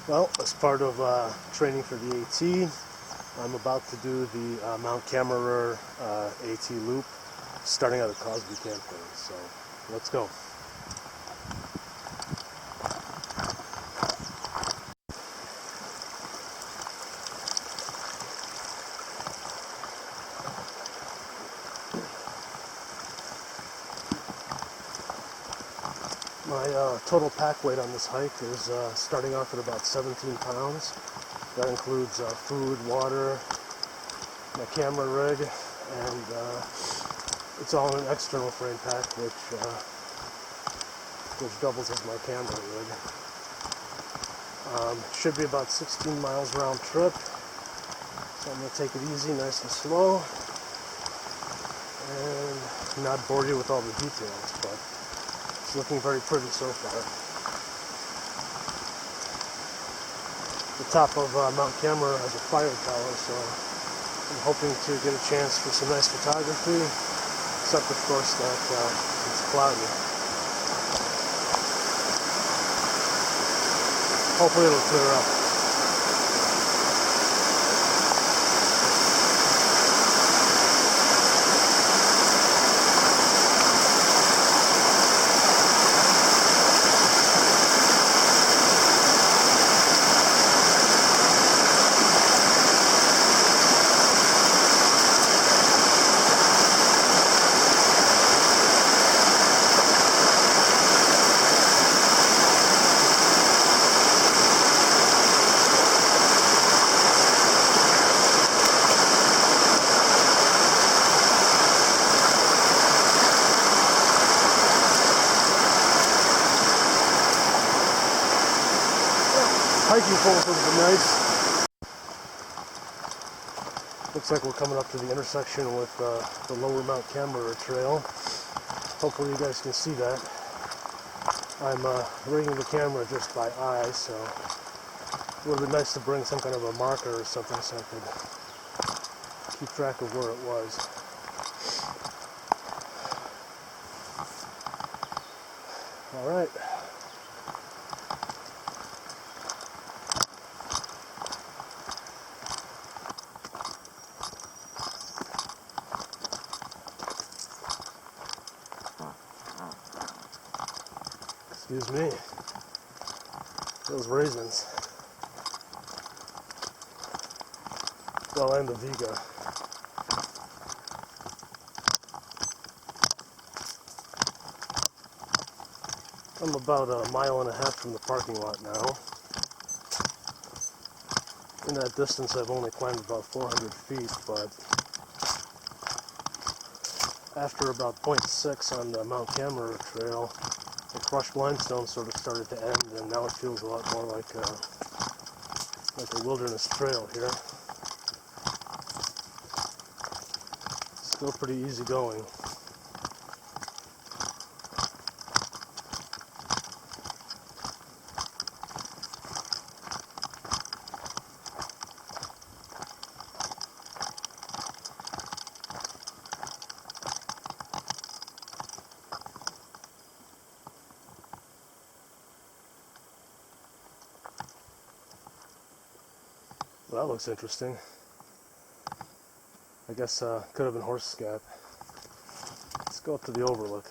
Well, as part of training for the AT, I'm about to do the Mount Cammerer AT loop, starting out at Cosby Campground. So let's go. My total pack weight on this hike is starting off at about 17 pounds. That includes food, water, my camera rig, and it's all in an external frame pack, which doubles as my camera rig. Should be about 16 miles round trip, so I'm going to take it easy, nice and slow, and not bore you with all the details, but it's looking very pretty so far. The top of Mount Cammerer has a fire tower, so I'm hoping to get a chance for some nice photography, except of course that it's cloudy. Hopefully it'll clear up. Hiking poles would have been nice. Looks like we're coming up to the intersection with the lower Mount Cammerer trail. Hopefully you guys can see that. I'm rigging the camera just by eye, so it would have been nice to bring some kind of a marker or something so I could keep track of where it was. Alright. Excuse me. Those raisins. Well, and the Vega. I'm about a mile and a half from the parking lot now. In that distance I've only climbed about 400 feet, but after about 0.6 on the Mount Cammerer trail, the crushed limestone sort of started to end, and now it feels a lot more like a wilderness trail here. Still pretty easy going. Well, that looks interesting. I guess could have been horse scap. Let's go up to the overlook.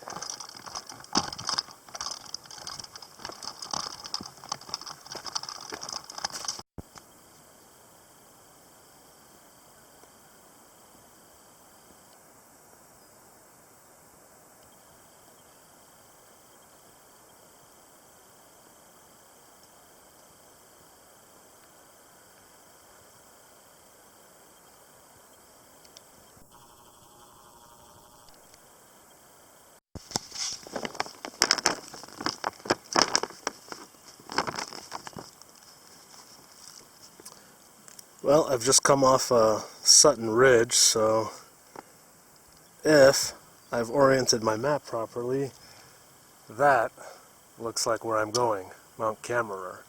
Well, I've just come off Sutton Ridge, so if I've oriented my map properly, that looks like where I'm going, Mount Cammerer.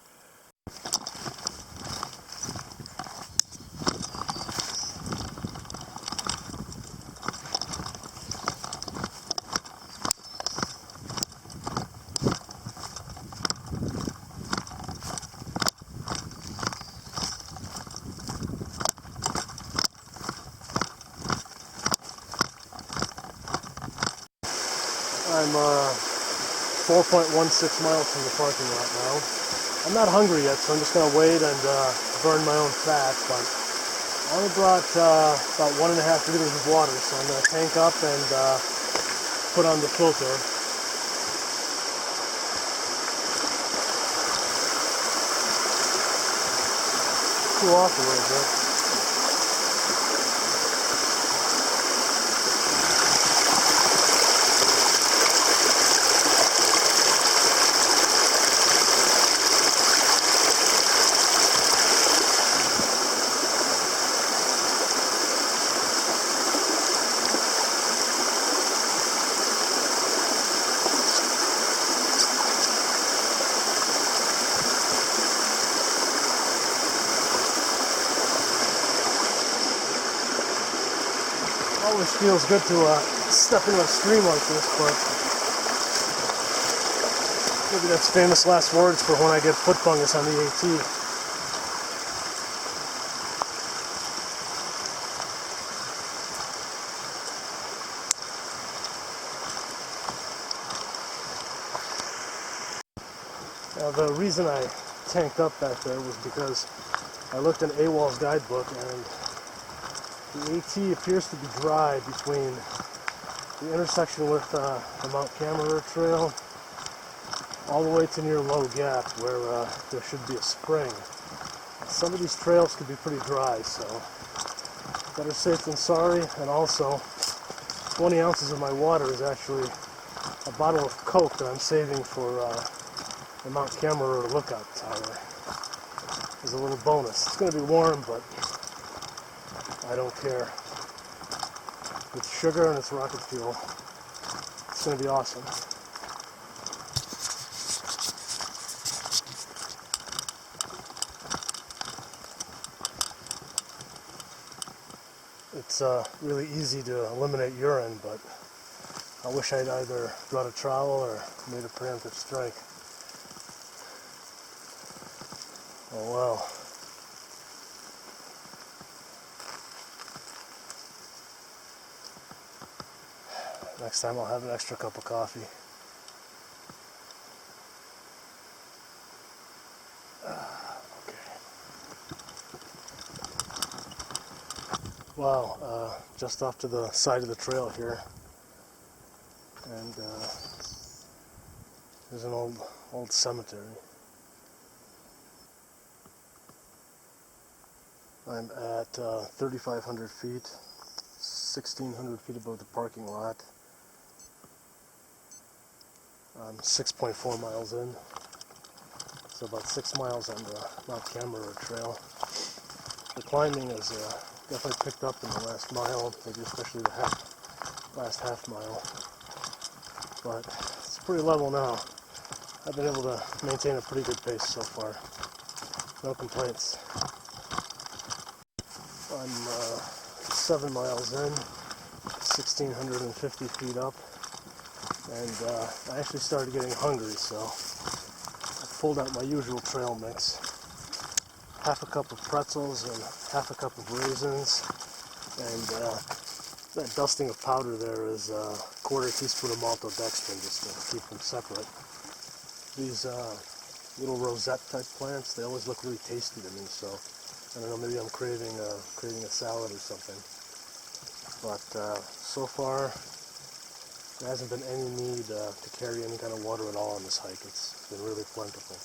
4.16 miles from the parking lot now. I'm not hungry yet, so I'm just going to wait and burn my own fat, but I only brought about 1.5 liters of water, so I'm going to tank up and put on the filter. Cool off a little bit. Always feels good to step into a stream like this, but maybe that's famous last words for when I get foot fungus on the AT. Now the reason I tanked up back there was because I looked in AWOL's guidebook and the AT appears to be dry between the intersection with the Mount Cammerer trail all the way to near Low Gap, where there should be a spring. Some of these trails could be pretty dry, so better safe than sorry. And also, 20 ounces of my water is actually a bottle of Coke that I'm saving for the Mount Cammerer lookout tower. As a little bonus. It's going to be warm, but I don't care. It's sugar and it's rocket fuel. It's going to be awesome. It's really easy to eliminate urine, but I wish I'd either brought a trowel or made a preemptive strike. Oh well. Next time I'll have an extra cup of coffee. Okay. Wow, just off to the side of the trail here. And there's an old cemetery. I'm at 3,500 feet, 1,600 feet above the parking lot. I'm 6.4 miles in, so about 6 miles on the Mount Cammerer trail. The climbing is definitely picked up in the last mile, maybe especially the last half mile. But it's pretty level now. I've been able to maintain a pretty good pace so far. No complaints. I'm 7 miles in, 1,650 feet up. And I actually started getting hungry, so I pulled out my usual trail mix. Half a cup of pretzels and half a cup of raisins. And that dusting of powder there is a quarter teaspoon of maltodextrin just to keep them separate. These little rosette type plants, they always look really tasty to me, so I don't know, maybe I'm craving a salad or something. But so far, there hasn't been any need to carry any kind of water at all on this hike. It's been really plentiful.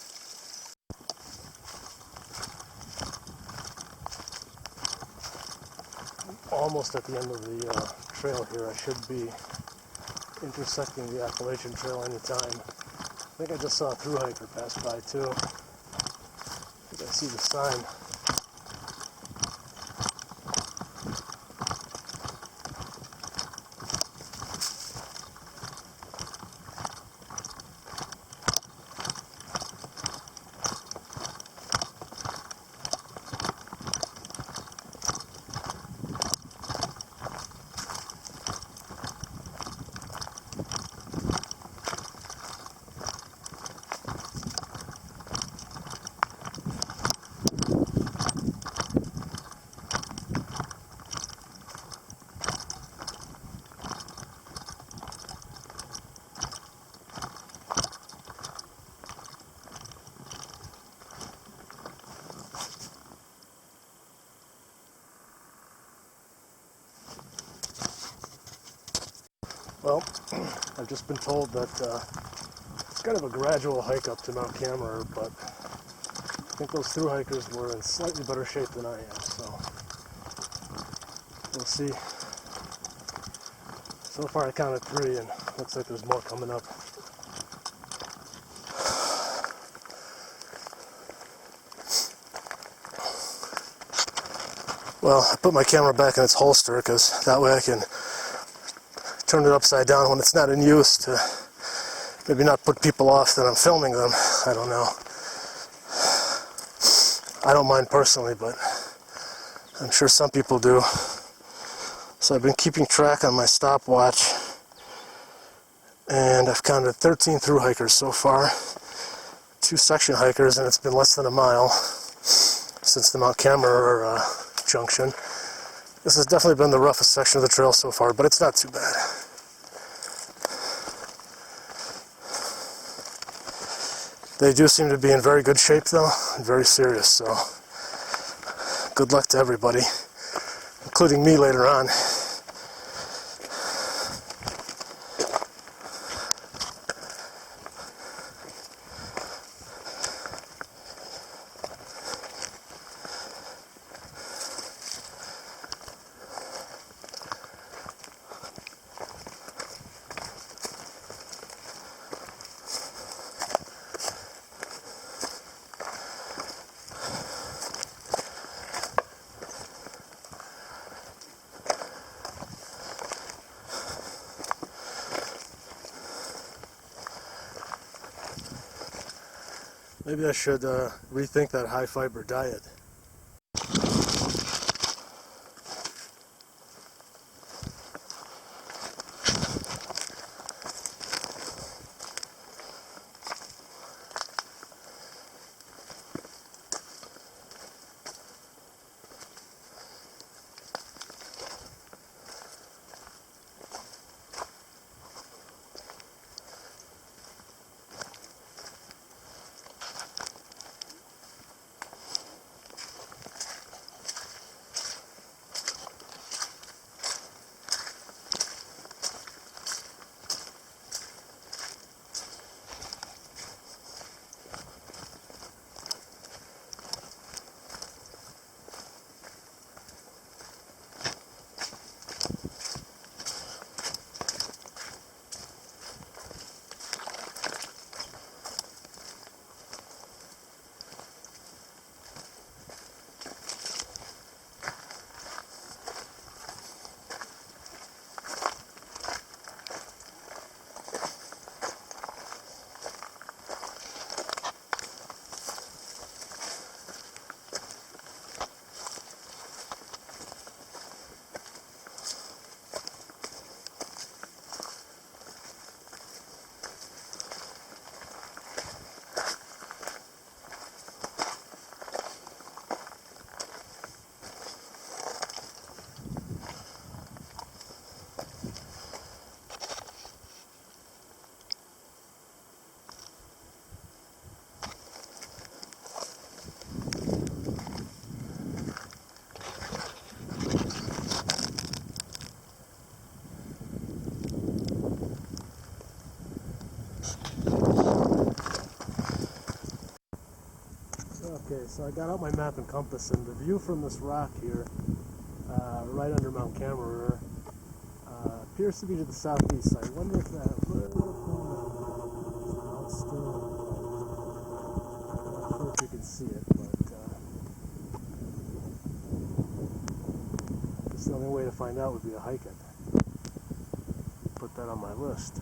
Almost at the end of the trail here. I should be intersecting the Appalachian Trail anytime. I think I just saw a thru hiker pass by too. I think I see the sign. Well, I've just been told that it's kind of a gradual hike up to Mount Cammerer, but I think those thru hikers were in slightly better shape than I am, so we'll see. So far I counted 3, and looks like there's more coming up. Well, I put my camera back in its holster because that way I can turn it upside down when it's not in use to maybe not put people off that I'm filming them. I don't know. I don't mind personally, but I'm sure some people do. So I've been keeping track on my stopwatch, and I've counted 13 thru hikers so far, 2 section hikers, and it's been less than a mile since the Mount Cammerer junction. This has definitely been the roughest section of the trail so far, but it's not too bad. They do seem to be in very good shape though, and very serious, so good luck to everybody, including me later on. Maybe I should rethink that high fiber diet. Okay, so I got out my map and compass, and the view from this rock here, right under Mount Cammerer, appears to be to the southeast. I wonder if that little out still, I'm not sure if you can see it, but I guess the only way to find out would be to hike it. Put that on my list.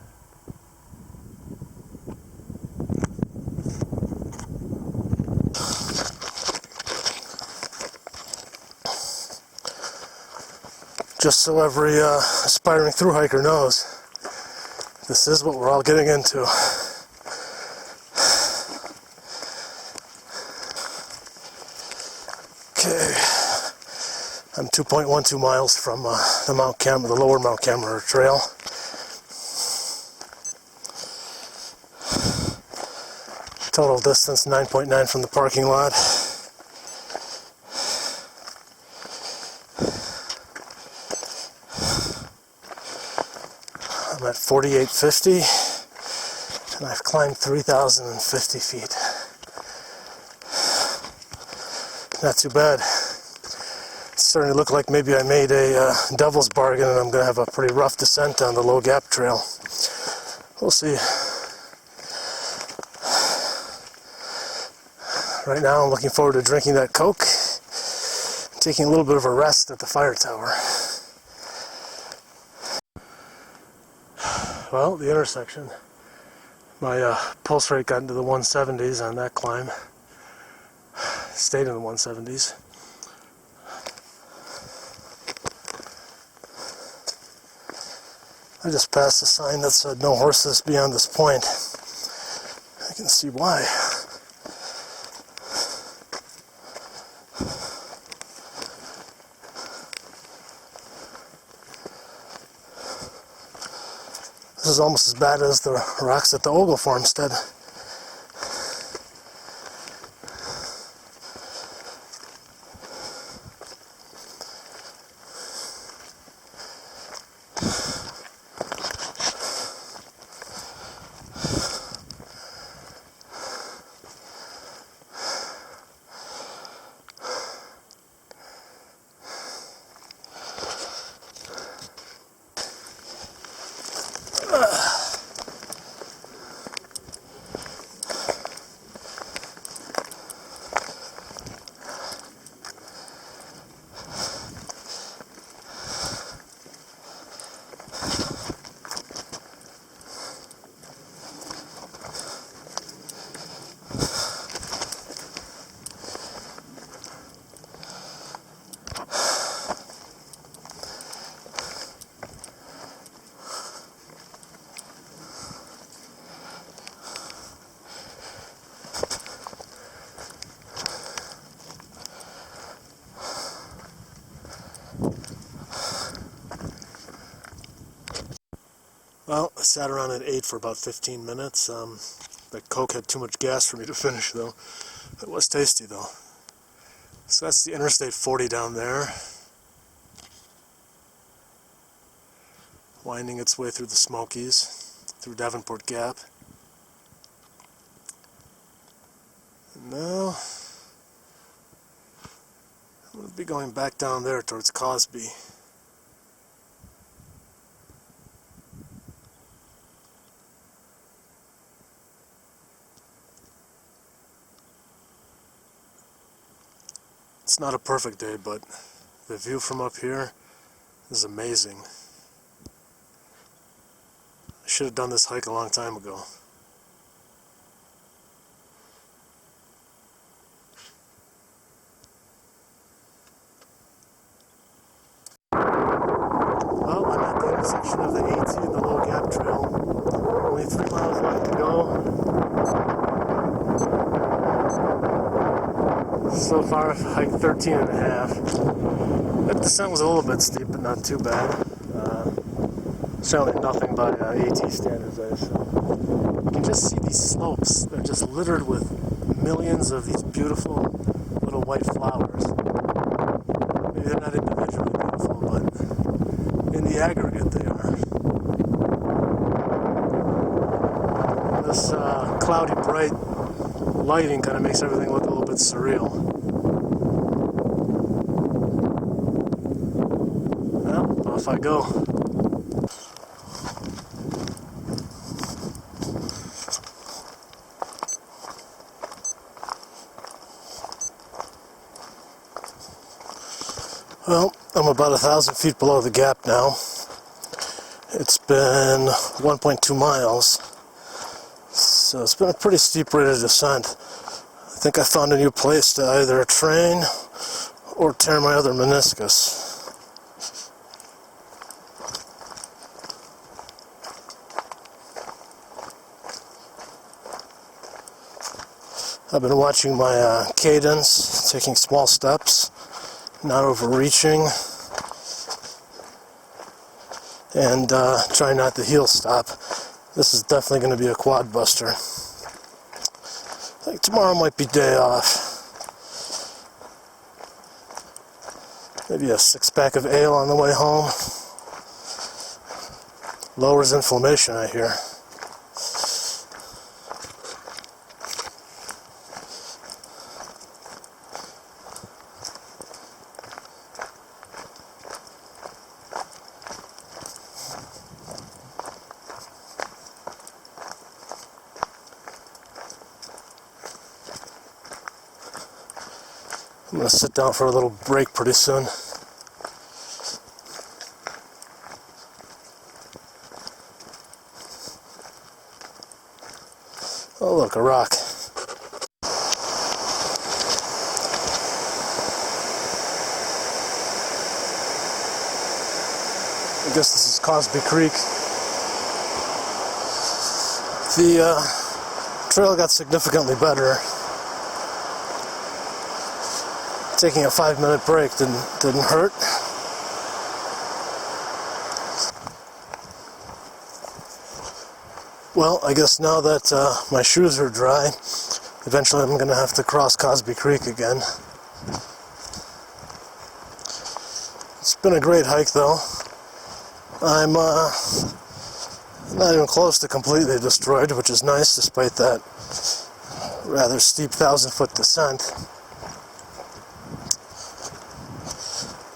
Just so every aspiring thru hiker knows, this is what we're all getting into. Okay, I'm 2.12 miles from the lower Mount Cammerer trail. Total distance 9.9 from the parking lot. I'm at 4850, and I've climbed 3,050 feet. Not too bad. It's starting to look like maybe I made a devil's bargain, and I'm going to have a pretty rough descent on the low gap trail. We'll see. Right now I'm looking forward to drinking that Coke, taking a little bit of a rest at the fire tower. Well, the intersection. My pulse rate got into the 170s on that climb. Stayed in the 170s. I just passed a sign that said no horses beyond this point. I can see why. This is almost as bad as the rocks at the Ogle Farmstead. Well, I sat around at 8 for about 15 minutes. That Coke had too much gas for me to finish, though. It was tasty, though. So that's the Interstate 40 down there, winding its way through the Smokies, through Davenport Gap. And now, I'm going to be going back down there towards Cosby. It's not a perfect day, but the view from up here is amazing. I should have done this hike a long time ago. Well, I'm at the intersection of the AT and the Low Gap Trail. Only 3 miles left to go. So far, I've hiked 13 and a half. That descent was a little bit steep, but not too bad. Certainly nothing by AT standards, I assume. You can just see these slopes. They're just littered with millions of these beautiful little white flowers. Maybe they're not individually beautiful, but in the aggregate they are. And this cloudy, bright lighting kind of makes everything look a little bit surreal. Well, off I go. Well, I'm about 1,000 feet below the gap now. It's been 1.2 miles, so it's been a pretty steep rate of descent. I think I found a new place to either train or tear my other meniscus. I've been watching my cadence, taking small steps, not overreaching, and trying not to heel stop. This is definitely going to be a quad buster. I think tomorrow might be day off. Maybe a 6-pack of ale on the way home. Lowers inflammation, I hear. I'm going to sit down for a little break pretty soon. Oh look, a rock. I guess this is Cosby Creek. The trail got significantly better. Taking a 5-minute break didn't hurt. Well, I guess now that my shoes are dry, eventually I'm going to have to cross Cosby Creek again. It's been a great hike though. I'm not even close to completely destroyed, which is nice despite that rather steep 1,000-foot descent.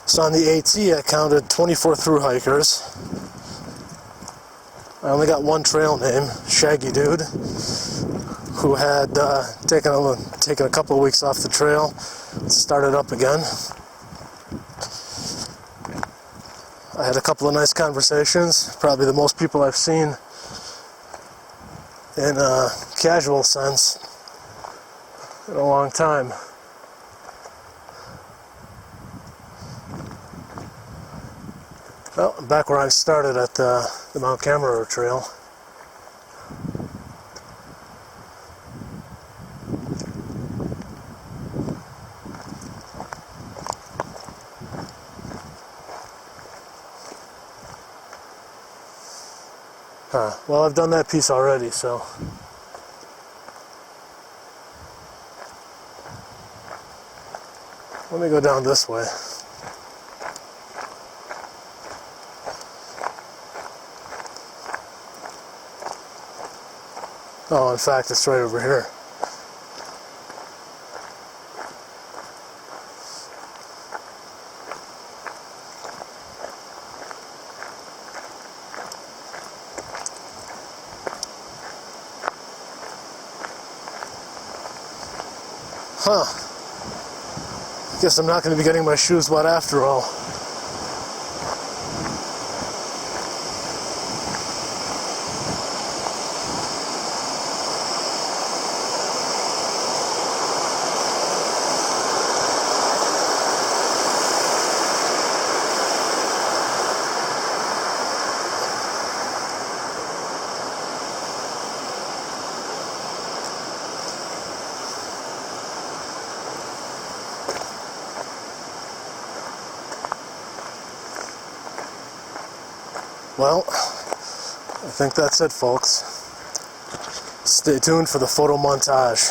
So on the AT I counted 24 through hikers. I only got one trail name, Shaggy Dude, who had taken a couple of weeks off the trail, started up again. I had a couple of nice conversations, probably the most people I've seen in a casual sense in a long time. Well, I'm back where I started at the Mount Cammerer trail. Well, I've done that piece already, so let me go down this way. Oh, in fact, it's right over here. Huh. Guess I'm not going to be getting my shoes wet after all. Well, I think that's it, folks. Stay tuned for the photo montage.